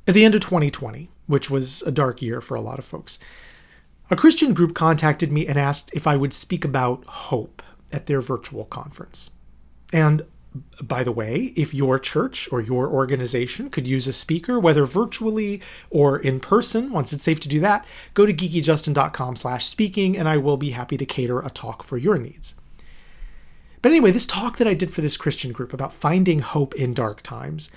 At the end of 2020, which was a dark year for a lot of folks, a Christian group contacted me and asked if I would speak about hope at their virtual conference. And by the way, if your church or your organization could use a speaker, whether virtually or in person, once it's safe to do that, go to geekyjustin.com/speaking and I will be happy to cater a talk for your needs. But anyway, this talk that I did for this Christian group about finding hope in dark times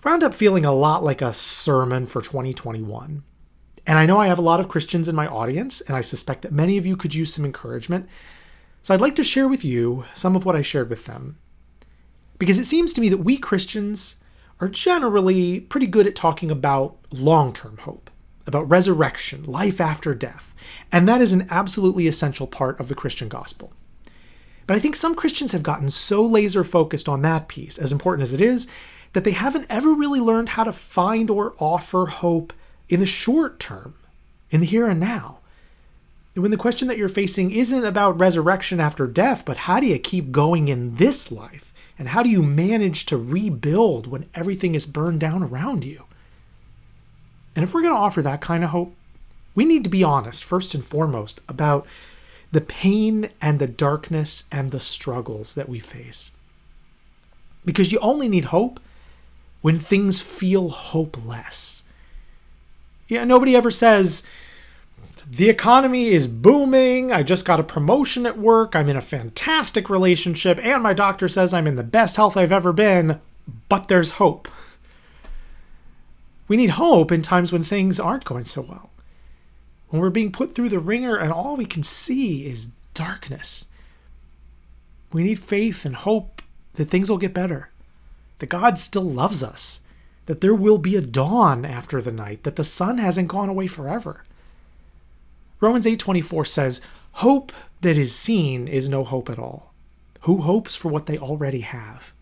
wound up feeling a lot like a sermon for 2021. And I know I have a lot of Christians in my audience, and I suspect that many of you could use some encouragement. So I'd like to share with you some of what I shared with them. Because it seems to me that we Christians are generally pretty good at talking about long-term hope, about resurrection, life after death. And that is an absolutely essential part of the Christian gospel. But I think some Christians have gotten so laser focused on that piece, as important as it is, that they haven't ever really learned how to find or offer hope in the short term, in the here and now. When the question that you're facing isn't about resurrection after death, but how do you keep going in this life? And how do you manage to rebuild when everything is burned down around you? And if we're going to offer that kind of hope, we need to be honest, first and foremost, about the pain and the darkness and the struggles that we face. Because you only need hope when things feel hopeless. Yeah, nobody ever says, the economy is booming, I just got a promotion at work, I'm in a fantastic relationship, and my doctor says I'm in the best health I've ever been, but there's hope. We need hope in times when things aren't going so well. When we're being put through the ringer and all we can see is darkness. We need faith and hope that things will get better, that God still loves us, that there will be a dawn after the night, that the sun hasn't gone away forever. Romans 8:24 says, hope that is seen is no hope at all. Who hopes for what they already have?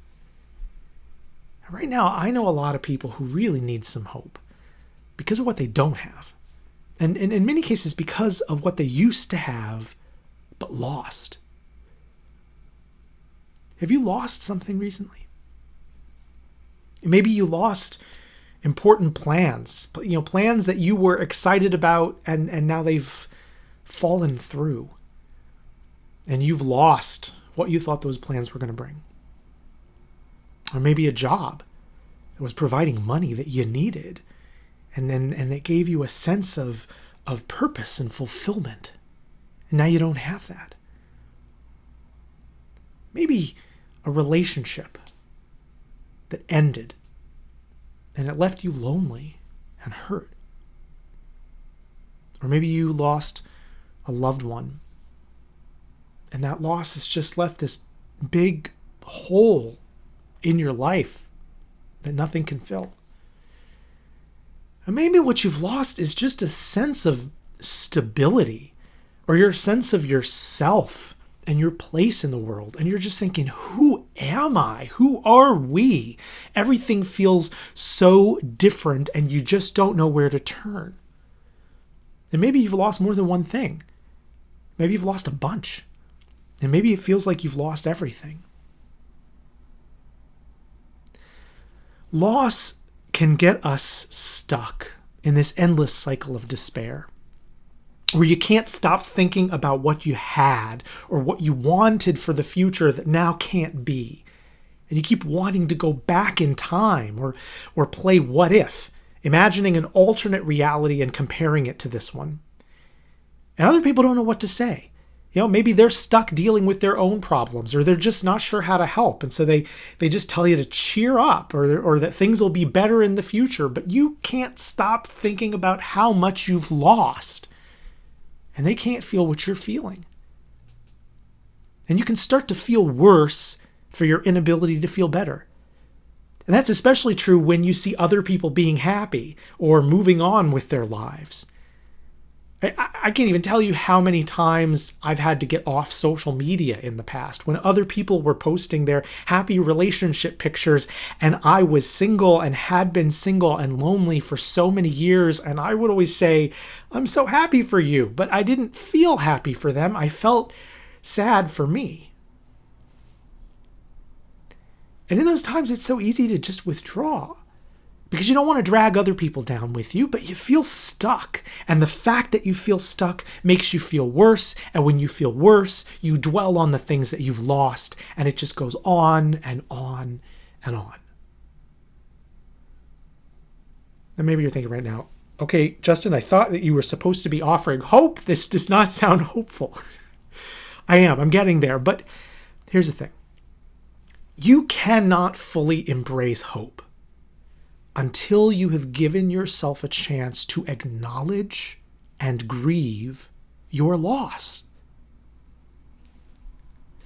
Right now, I know a lot of people who really need some hope because of what they don't have. And in many cases, because of what they used to have, but lost. Have you lost something recently? Maybe you lost important plans, plans that you were excited about and now they've fallen through. And you've lost what you thought those plans were going to bring. Or maybe a job that was providing money that you needed and it gave you a sense of purpose and fulfillment. And now you don't have that. Maybe a relationship that ended and it left you lonely and hurt. Or maybe you lost a loved one and that loss has just left this big hole in your life that nothing can fill. And maybe what you've lost is just a sense of stability or your sense of yourself and your place in the world. And you're just thinking, who am I? Who are we? Everything feels so different and you just don't know where to turn. And maybe you've lost more than one thing. Maybe you've lost a bunch. And maybe it feels like you've lost everything. Loss can get us stuck in this endless cycle of despair, where you can't stop thinking about what you had or what you wanted for the future that now can't be. And you keep wanting to go back in time or play what if, imagining an alternate reality and comparing it to this one. And other people don't know what to say. Maybe they're stuck dealing with their own problems or they're just not sure how to help. And so they just tell you to cheer up or that things will be better in the future. But you can't stop thinking about how much you've lost. And they can't feel what you're feeling. And you can start to feel worse for your inability to feel better. And that's especially true when you see other people being happy or moving on with their lives. I can't even tell you how many times I've had to get off social media in the past when other people were posting their happy relationship pictures and I was single and had been single and lonely for so many years. And I would always say, I'm so happy for you, but I didn't feel happy for them. I felt sad for me. And in those times, it's so easy to just withdraw because you don't want to drag other people down with you, but you feel stuck. And the fact that you feel stuck makes you feel worse. And when you feel worse, you dwell on the things that you've lost, and it just goes on and on and on. And maybe you're thinking right now, okay, Justin, I thought that you were supposed to be offering hope. This does not sound hopeful. I am. I'm getting there. But here's the thing. You cannot fully embrace hope until you have given yourself a chance to acknowledge and grieve your loss.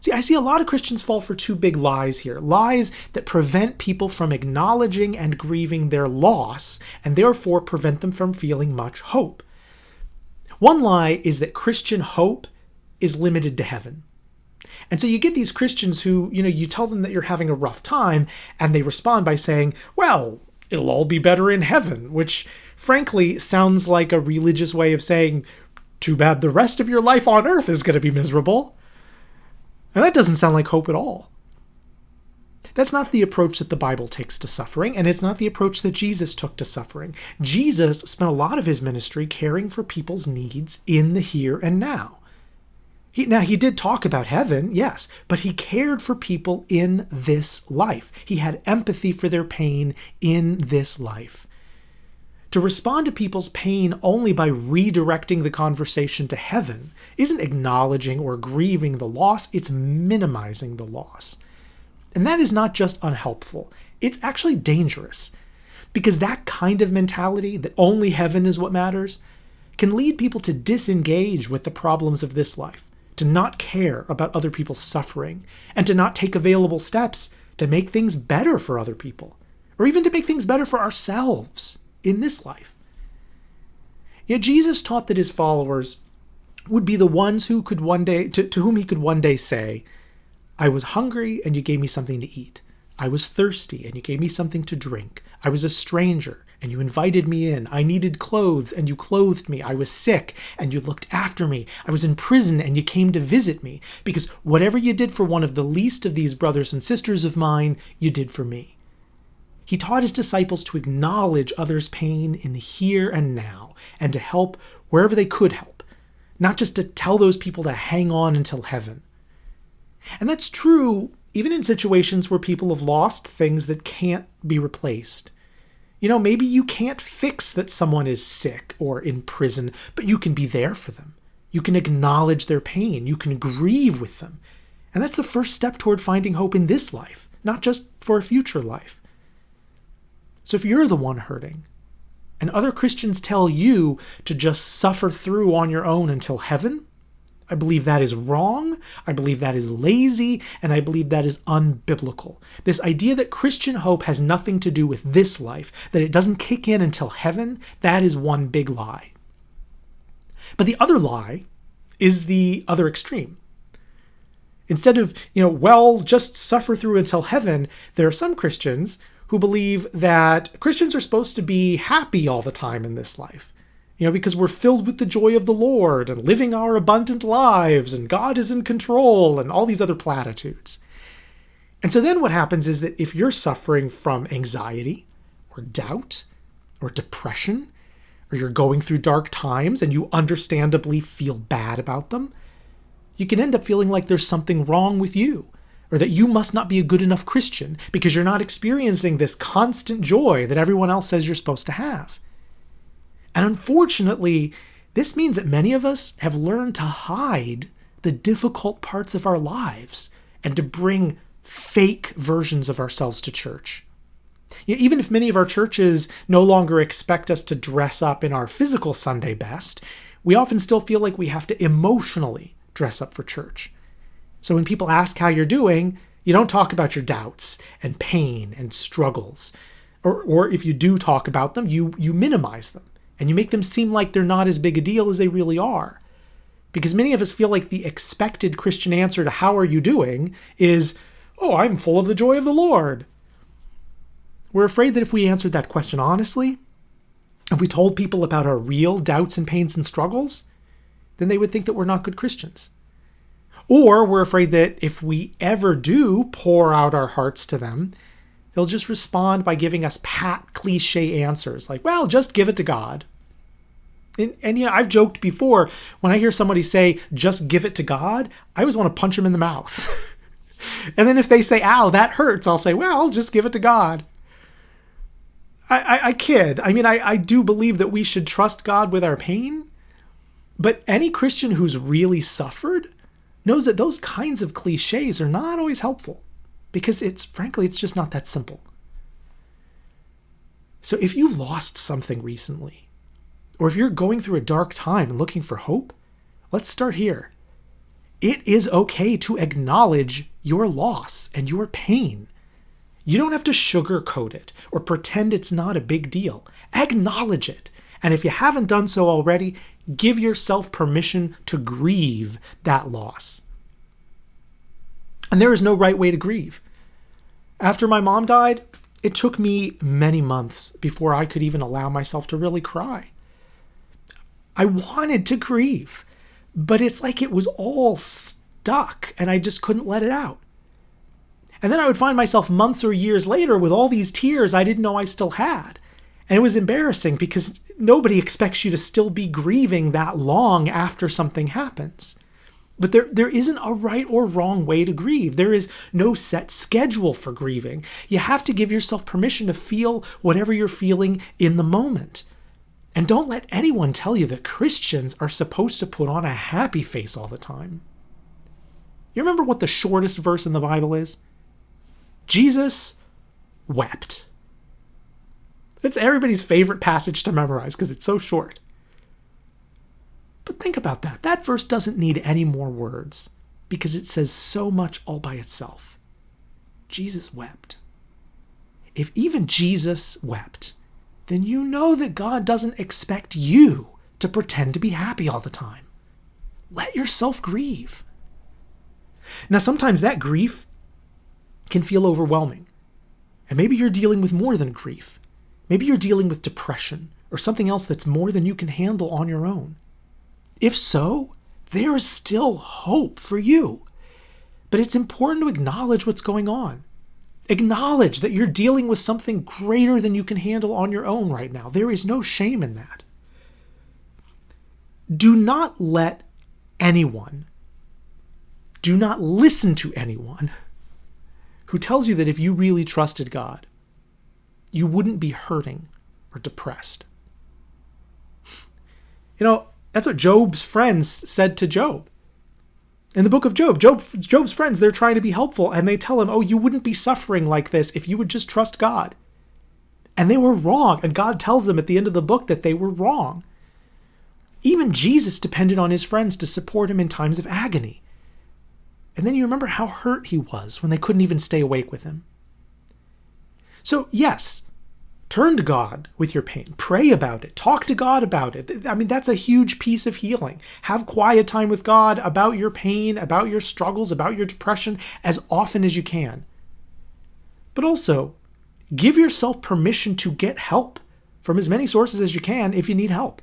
See, I see a lot of Christians fall for two big lies here. Lies that prevent people from acknowledging and grieving their loss, and therefore prevent them from feeling much hope. One lie is that Christian hope is limited to heaven. And so you get these Christians who, you tell them that you're having a rough time, and they respond by saying, well, it'll all be better in heaven, which frankly sounds like a religious way of saying, too bad the rest of your life on earth is going to be miserable. And that doesn't sound like hope at all. That's not the approach that the Bible takes to suffering, and it's not the approach that Jesus took to suffering. Jesus spent a lot of his ministry caring for people's needs in the here and now. He did talk about heaven, yes, but he cared for people in this life. He had empathy for their pain in this life. To respond to people's pain only by redirecting the conversation to heaven isn't acknowledging or grieving the loss, it's minimizing the loss. And that is not just unhelpful, it's actually dangerous. Because that kind of mentality, that only heaven is what matters, can lead people to disengage with the problems of this life, to not care about other people's suffering, and to not take available steps to make things better for other people, or even to make things better for ourselves in this life. Yet Jesus taught that his followers would be the ones who could one day, to whom he could one day say, I was hungry and you gave me something to eat. I was thirsty and you gave me something to drink. I was a stranger and you invited me in. I needed clothes and you clothed me. I was sick and you looked after me. I was in prison and you came to visit me. Because whatever you did for one of the least of these brothers and sisters of mine, you did for me. He taught his disciples to acknowledge others' pain in the here and now, and to help wherever they could help, not just to tell those people to hang on until heaven. And that's true even in situations where people have lost things that can't be replaced. Maybe you can't fix that someone is sick or in prison, but you can be there for them. You can acknowledge their pain. You can grieve with them. And that's the first step toward finding hope in this life, not just for a future life. So if you're the one hurting, and other Christians tell you to just suffer through on your own until heaven, I believe that is wrong, I believe that is lazy, and I believe that is unbiblical. This idea that Christian hope has nothing to do with this life, that it doesn't kick in until heaven, that is one big lie. But the other lie is the other extreme. Instead of, just suffer through until heaven, there are some Christians who believe that Christians are supposed to be happy all the time in this life. Because we're filled with the joy of the Lord and living our abundant lives and God is in control and all these other platitudes. And so then what happens is that if you're suffering from anxiety or doubt or depression, or you're going through dark times and you understandably feel bad about them, you can end up feeling like there's something wrong with you, or that you must not be a good enough Christian because you're not experiencing this constant joy that everyone else says you're supposed to have. And unfortunately, this means that many of us have learned to hide the difficult parts of our lives and to bring fake versions of ourselves to church. Even if many of our churches no longer expect us to dress up in our physical Sunday best, we often still feel like we have to emotionally dress up for church. So when people ask how you're doing, you don't talk about your doubts and pain and struggles. Or if you do talk about them, you minimize them. And you make them seem like they're not as big a deal as they really are. Because many of us feel like the expected Christian answer to how are you doing is, oh, I'm full of the joy of the Lord. We're afraid that if we answered that question honestly, if we told people about our real doubts and pains and struggles, then they would think that we're not good Christians. Or we're afraid that if we ever do pour out our hearts to them, they'll just respond by giving us pat, cliche answers like, well, just give it to God. And I've joked before, when I hear somebody say, just give it to God, I always want to punch them in the mouth. And then if they say, ow, that hurts, I'll say, well, just give it to God. I kid. I do believe that we should trust God with our pain. But any Christian who's really suffered knows that those kinds of cliches are not always helpful, because frankly, it's just not that simple. So if you've lost something recently, or if you're going through a dark time and looking for hope, let's start here. It is okay to acknowledge your loss and your pain. You don't have to sugarcoat it or pretend it's not a big deal. Acknowledge it. And if you haven't done so already, give yourself permission to grieve that loss. And there is no right way to grieve. After my mom died, it took me many months before I could even allow myself to really cry. I wanted to grieve, but it's like it was all stuck and I just couldn't let it out. And then I would find myself months or years later with all these tears I didn't know I still had. And it was embarrassing because nobody expects you to still be grieving that long after something happens. But there isn't a right or wrong way to grieve. There is no set schedule for grieving. You have to give yourself permission to feel whatever you're feeling in the moment. And don't let anyone tell you that Christians are supposed to put on a happy face all the time. You remember what the shortest verse in the Bible is? Jesus wept. It's everybody's favorite passage to memorize because it's so short. But think about that. That verse doesn't need any more words because it says so much all by itself. Jesus wept. If even Jesus wept, then you know that God doesn't expect you to pretend to be happy all the time. Let yourself grieve. Now, sometimes that grief can feel overwhelming. And maybe you're dealing with more than grief. Maybe you're dealing with depression or something else that's more than you can handle on your own. If so, there is still hope for you. But it's important to acknowledge what's going on. Acknowledge that you're dealing with something greater than you can handle on your own right now. There is no shame in that. Do not let anyone, do not listen to anyone who tells you that if you really trusted God, you wouldn't be hurting or depressed. That's what Job's friends said to Job. In the book of Job, Job's friends, they're trying to be helpful, and they tell him, oh, you wouldn't be suffering like this if you would just trust God. And they were wrong, and God tells them at the end of the book that they were wrong. Even Jesus depended on his friends to support him in times of agony. And then you remember how hurt he was when they couldn't even stay awake with him. So yes, turn to God with your pain. Pray about it. Talk to God about it. That's a huge piece of healing. Have quiet time with God about your pain, about your struggles, about your depression as often as you can. But also, give yourself permission to get help from as many sources as you can if you need help.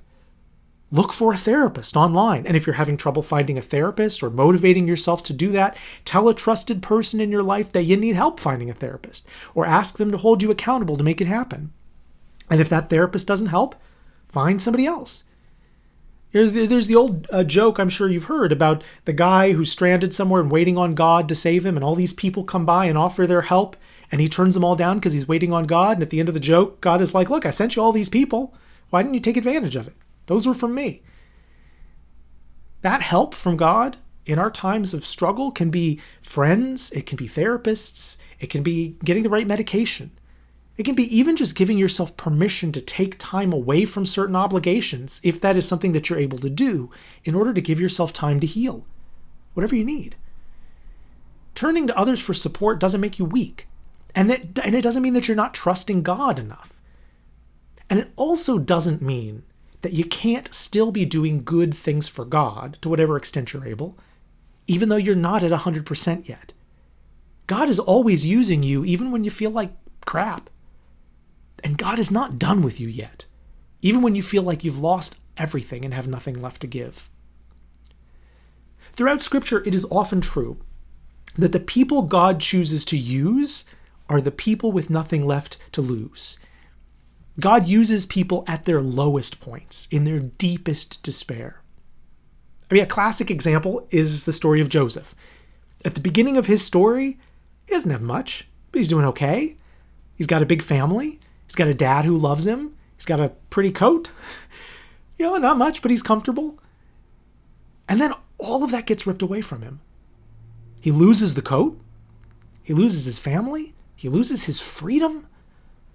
Look for a therapist online. And if you're having trouble finding a therapist or motivating yourself to do that, tell a trusted person in your life that you need help finding a therapist, or ask them to hold you accountable to make it happen. And if that therapist doesn't help, find somebody else. There's the old joke I'm sure you've heard about the guy who's stranded somewhere and waiting on God to save him, and all these people come by and offer their help, and he turns them all down because he's waiting on God. And at the end of the joke, God is like, look, I sent you all these people. Why didn't you take advantage of it? Those were from me. That help from God in our times of struggle can be friends, it can be therapists, it can be getting the right medication. It can be even just giving yourself permission to take time away from certain obligations, if that is something that you're able to do, in order to give yourself time to heal. Whatever you need. Turning to others for support doesn't make you weak. And it doesn't mean that you're not trusting God enough. And it also doesn't mean that you can't still be doing good things for God, to whatever extent you're able, even though you're not at 100% yet. God is always using you, even when you feel like crap. And God is not done with you yet, even when you feel like you've lost everything and have nothing left to give. Throughout Scripture, it is often true that the people God chooses to use are the people with nothing left to lose. God uses people at their lowest points, in their deepest despair. I mean, a classic example is the story of Joseph. At the beginning of his story, he doesn't have much, but he's doing okay. He's got a big family. He's got a dad who loves him. He's got a pretty coat. Not much, but he's comfortable. And then all of that gets ripped away from him. He loses the coat. He loses his family. He loses his freedom.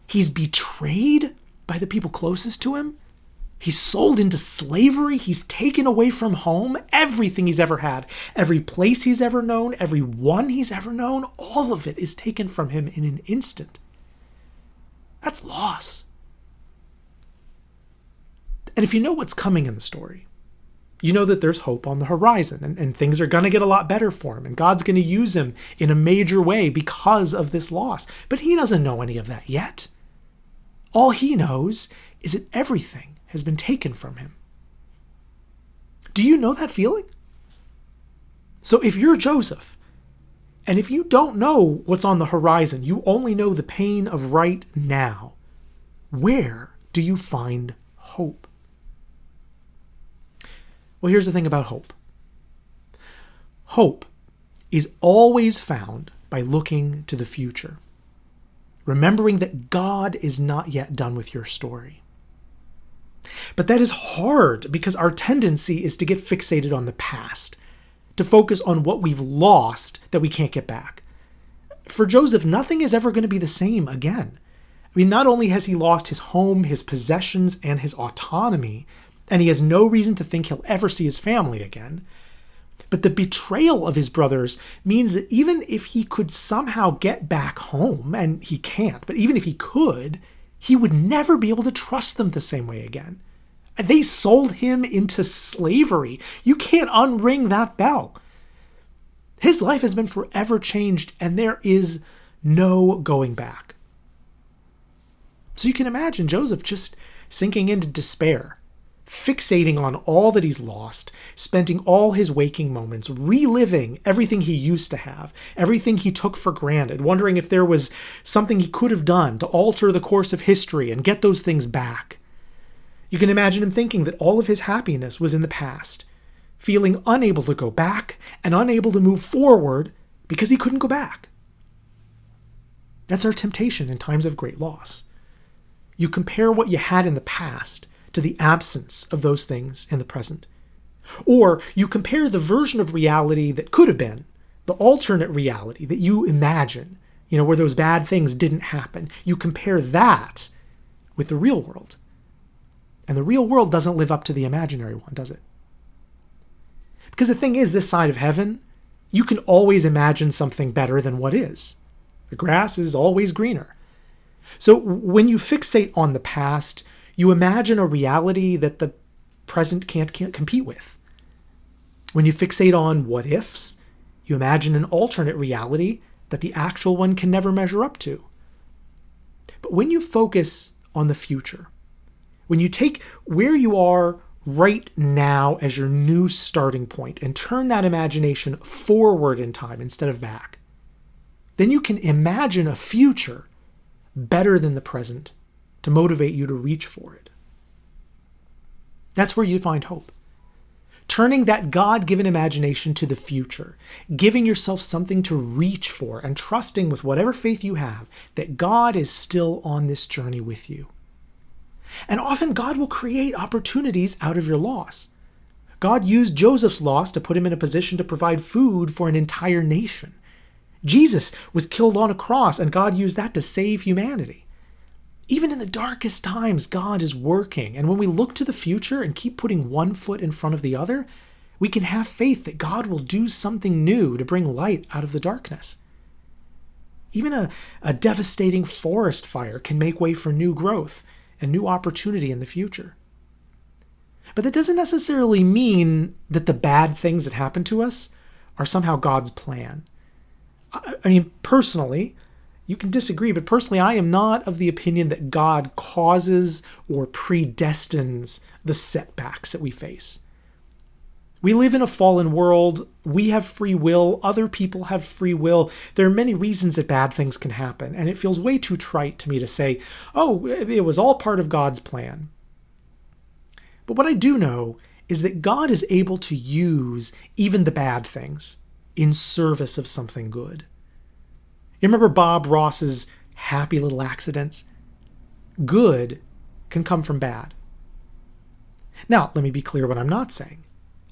He's betrayed by the people closest to him. He's sold into slavery. He's taken away from home, everything he's ever had, every place he's ever known, everyone he's ever known, all of it is taken from him in an instant. That's loss. And if you know what's coming in the story, you know that there's hope on the horizon and things are going to get a lot better for him and God's going to use him in a major way because of this loss. But he doesn't know any of that yet. All he knows is that everything has been taken from him. Do you know that feeling? So if you're Joseph, and if you don't know what's on the horizon, you only know the pain of right now, where do you find hope? Well, here's the thing about hope. Hope is always found by looking to the future, remembering that God is not yet done with your story. But that is hard because our tendency is to get fixated on the past, to focus on what we've lost that we can't get back. For Joseph, nothing is ever going to be the same again. I mean, not only has he lost his home, his possessions, and his autonomy, and he has no reason to think he'll ever see his family again, but the betrayal of his brothers means that even if he could somehow get back home, and he can't, but even if he could, he would never be able to trust them the same way again. They sold him into slavery. You can't unring that bell. His life has been forever changed, and there is no going back. So you can imagine Joseph just sinking into despair, fixating on all that he's lost, spending all his waking moments reliving everything he used to have, everything he took for granted, wondering if there was something he could have done to alter the course of history and get those things back. You can imagine him thinking that all of his happiness was in the past, feeling unable to go back and unable to move forward because he couldn't go back. That's our temptation in times of great loss. You compare what you had in the past to the absence of those things in the present. Or you compare the version of reality that could have been, the alternate reality that you imagine, where those bad things didn't happen. You compare that with the real world. And the real world doesn't live up to the imaginary one, does it? Because the thing is, this side of heaven, you can always imagine something better than what is. The grass is always greener. So when you fixate on the past, you imagine a reality that the present can't compete with. When you fixate on what ifs, you imagine an alternate reality that the actual one can never measure up to. But when you focus on the future, when you take where you are right now as your new starting point and turn that imagination forward in time instead of back, then you can imagine a future better than the present to motivate you to reach for it. That's where you find hope. Turning that God-given imagination to the future, giving yourself something to reach for, and trusting with whatever faith you have that God is still on this journey with you. And often God will create opportunities out of your loss. God used Joseph's loss to put him in a position to provide food for an entire nation. Jesus was killed on a cross, and God used that to save humanity. Even in the darkest times, God is working. And when we look to the future and keep putting one foot in front of the other, we can have faith that God will do something new to bring light out of the darkness. Even a devastating forest fire can make way for new growth and new opportunity in the future. But that doesn't necessarily mean that the bad things that happen to us are somehow God's plan. I mean, personally, you can disagree, but personally, I am not of the opinion that God causes or predestines the setbacks that we face. We live in a fallen world. We have free will. Other people have free will. There are many reasons that bad things can happen. And it feels way too trite to me to say, oh, it was all part of God's plan. But what I do know is that God is able to use even the bad things in service of something good. You remember Bob Ross's happy little accidents? Good can come from bad. Now, let me be clear what I'm not saying.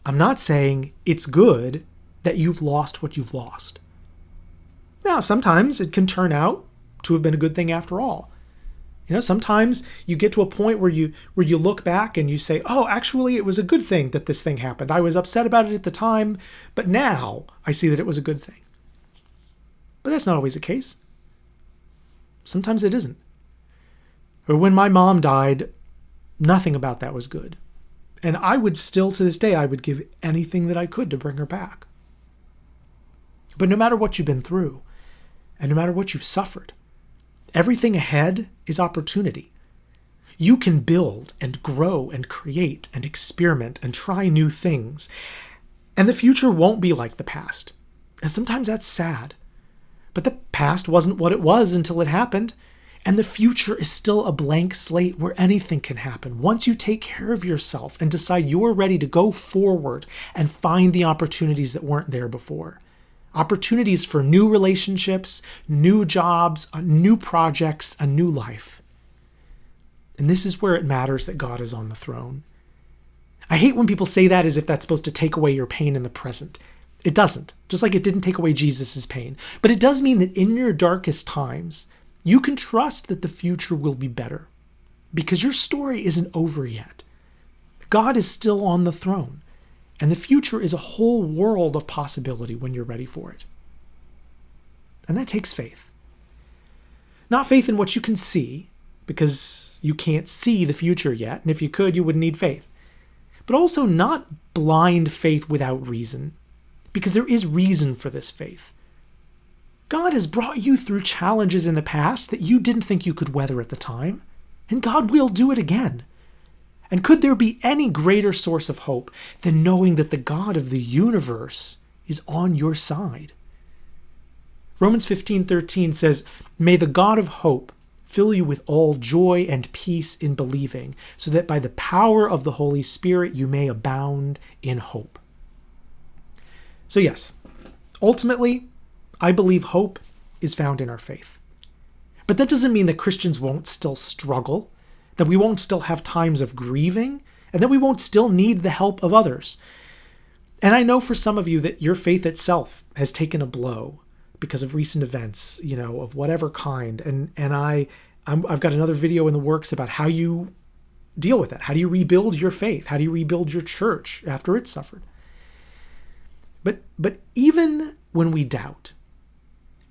I'm not saying it's good that you've lost what you've lost. Now, sometimes it can turn out to have been a good thing after all. Sometimes you get to a point where you look back and you say, oh, actually, it was a good thing that this thing happened. I was upset about it at the time, but now I see that it was a good thing. But that's not always the case. Sometimes it isn't. Or when my mom died, nothing about that was good. And I would still, to this day, I would give anything that I could to bring her back. But no matter what you've been through, and no matter what you've suffered, everything ahead is opportunity. You can build and grow and create and experiment and try new things. And the future won't be like the past. And sometimes that's sad. But the past wasn't what it was until it happened. And the future is still a blank slate where anything can happen. Once you take care of yourself and decide you're ready to go forward and find the opportunities that weren't there before. Opportunities for new relationships, new jobs, new projects, a new life. And this is where it matters that God is on the throne. I hate when people say that as if that's supposed to take away your pain in the present. It doesn't, just like it didn't take away Jesus' pain. But it does mean that in your darkest times, you can trust that the future will be better because your story isn't over yet. God is still on the throne, and the future is a whole world of possibility when you're ready for it. And that takes faith. Not faith in what you can see, because you can't see the future yet, and if you could, you wouldn't need faith. But also not blind faith without reason, because there is reason for this faith. God has brought you through challenges in the past that you didn't think you could weather at the time, and God will do it again. And could there be any greater source of hope than knowing that the God of the universe is on your side? Romans 15:13 says, "May the God of hope fill you with all joy and peace in believing, so that by the power of the Holy Spirit you may abound in hope." So yes, ultimately, I believe hope is found in our faith. But that doesn't mean that Christians won't still struggle, that we won't still have times of grieving, and that we won't still need the help of others. And I know for some of you that your faith itself has taken a blow because of recent events, of whatever kind. And I've got another video in the works about how you deal with it. How do you rebuild your faith? How do you rebuild your church after it's suffered? But even when we doubt,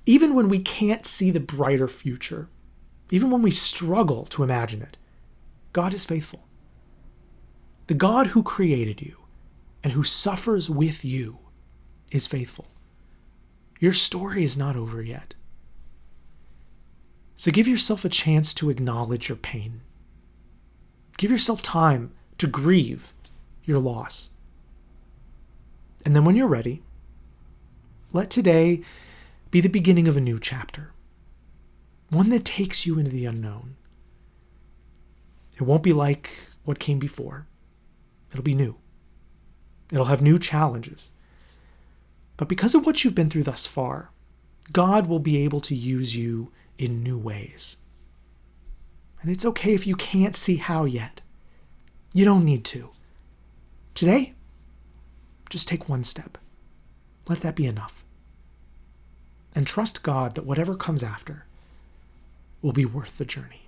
even when we can't see the brighter future, even when we struggle to imagine it, God is faithful. The God who created you and who suffers with you is faithful. Your story is not over yet. So give yourself a chance to acknowledge your pain. Give yourself time to grieve your loss. And then when you're ready, let today be the beginning of a new chapter, one that takes you into the unknown. It won't be like what came before. It'll be new. It'll have new challenges. But because of what you've been through thus far, God will be able to use you in new ways. And it's okay if you can't see how yet. You don't need to. Today, just take one step. Let that be enough. And trust God that whatever comes after will be worth the journey.